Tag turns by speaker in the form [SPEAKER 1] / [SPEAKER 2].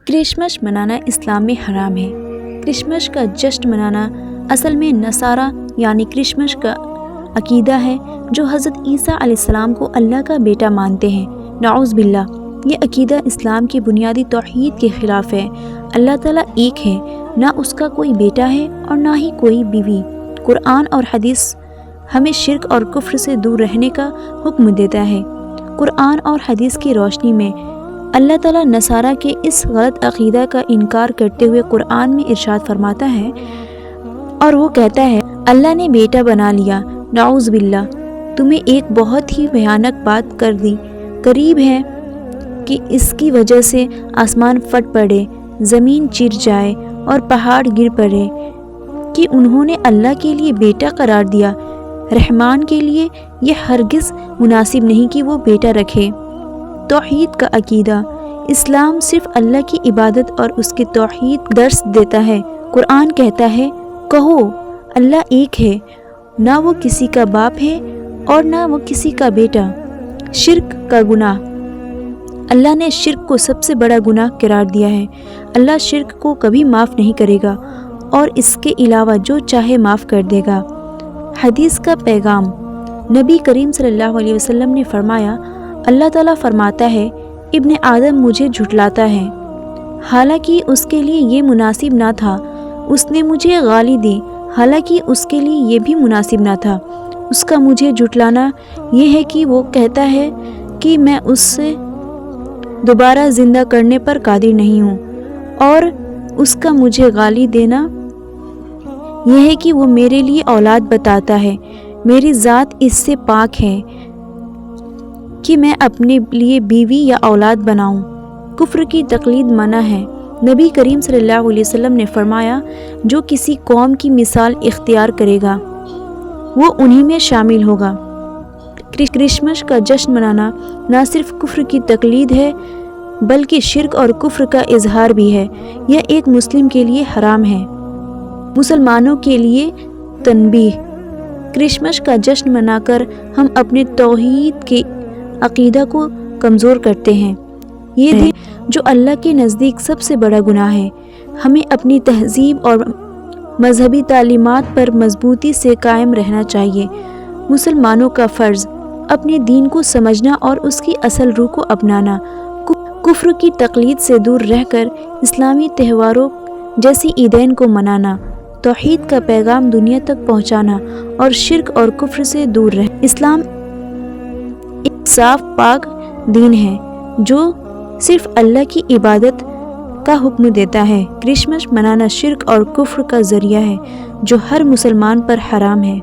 [SPEAKER 1] Christmas منانا اسلام میں حرام ہے۔ کرسمس کا جشن منانا اصل میں نصارہ یعنی کرسمس کا عقیدہ ہے جو حضرت عیسیٰ علیہ السلام کو اللہ کا بیٹا مانتے ہیں۔ نعوذ باللہ، یہ عقیدہ اسلام کی بنیادی توحید کے خلاف ہے۔ اللہ تعالیٰ ایک ہے، نہ اس کا کوئی بیٹا ہے اور نہ ہی کوئی بیوی۔ قرآن اور حدیث ہمیں شرک اور کفر سے دور رہنے کا حکم دیتا ہے۔ قرآن اور حدیث کی روشنی میں اللہ تعالیٰ نصارہ کے اس غلط عقیدہ کا انکار کرتے ہوئے قرآن میں ارشاد فرماتا ہے، اور وہ کہتا ہے اللہ نے بیٹا بنا لیا۔ نعوذ باللہ، تمہیں ایک بہت ہی بھیانک بات کر دی، قریب ہے کہ اس کی وجہ سے آسمان پھٹ پڑے، زمین چیر جائے اور پہاڑ گر پڑے کہ انہوں نے اللہ کے لیے بیٹا قرار دیا۔ رحمان کے لیے یہ ہرگز مناسب نہیں کہ وہ بیٹا رکھے۔ توحید کا عقیدہ اسلام صرف اللہ کی عبادت اور اس کے توحید درس دیتا ہے۔ قرآن کہتا ہے، کہو اللہ ایک ہے، نہ وہ کسی کا باپ ہے اور نہ وہ کسی کا بیٹا۔ شرک کا گناہ، اللہ نے شرک کو سب سے بڑا گناہ قرار دیا ہے۔ اللہ شرک کو کبھی معاف نہیں کرے گا اور اس کے علاوہ جو چاہے معاف کر دے گا۔ حدیث کا پیغام، نبی کریم صلی اللہ علیہ وسلم نے فرمایا، اللہ تعالیٰ فرماتا ہے ابن آدم مجھے جھٹلاتا ہے، حالانکہ اس کے لیے یہ مناسب نہ تھا۔ اس نے مجھے گالی دی، حالانکہ اس کے لیے یہ بھی مناسب نہ تھا۔ اس کا مجھے جھٹلانا یہ ہے کہ وہ کہتا ہے کہ میں اس سے دوبارہ زندہ کرنے پر قادر نہیں ہوں، اور اس کا مجھے گالی دینا یہ ہے کہ وہ میرے لیے اولاد بتاتا ہے۔ میری ذات اس سے پاک ہے کہ میں اپنے لیے بیوی یا اولاد بناؤں۔ کفر کی تقلید منع ہے۔ نبی کریم صلی اللہ علیہ وسلم نے فرمایا، جو کسی قوم کی مثال اختیار کرے گا وہ انہی میں شامل ہوگا۔ کرسمس کا جشن منانا نہ صرف کفر کی تقلید ہے بلکہ شرک اور کفر کا اظہار بھی ہے۔ یہ ایک مسلم کے لیے حرام ہے۔ مسلمانوں کے لیے تنبیہ، کرسمس کا جشن منا کر ہم اپنے توحید کے عقیدہ کو کمزور کرتے ہیں۔ یہ دن جو اللہ کے نزدیک سب سے بڑا گناہ ہے۔ ہمیں اپنی تہذیب اور مذہبی تعلیمات پر مضبوطی سے قائم رہنا چاہیے۔ مسلمانوں کا فرض اپنے دین کو سمجھنا اور اس کی اصل روح کو اپنانا، کفر کی تقلید سے دور رہ کر اسلامی تہواروں جیسی عیدین کو منانا، توحید کا پیغام دنیا تک پہنچانا اور شرک اور کفر سے دور رہ۔ اسلام ایک صاف پاک دین ہے جو صرف اللہ کی عبادت کا حکم دیتا ہے۔ کرسمس منانا شرک اور کفر کا ذریعہ ہے جو ہر مسلمان پر حرام ہے۔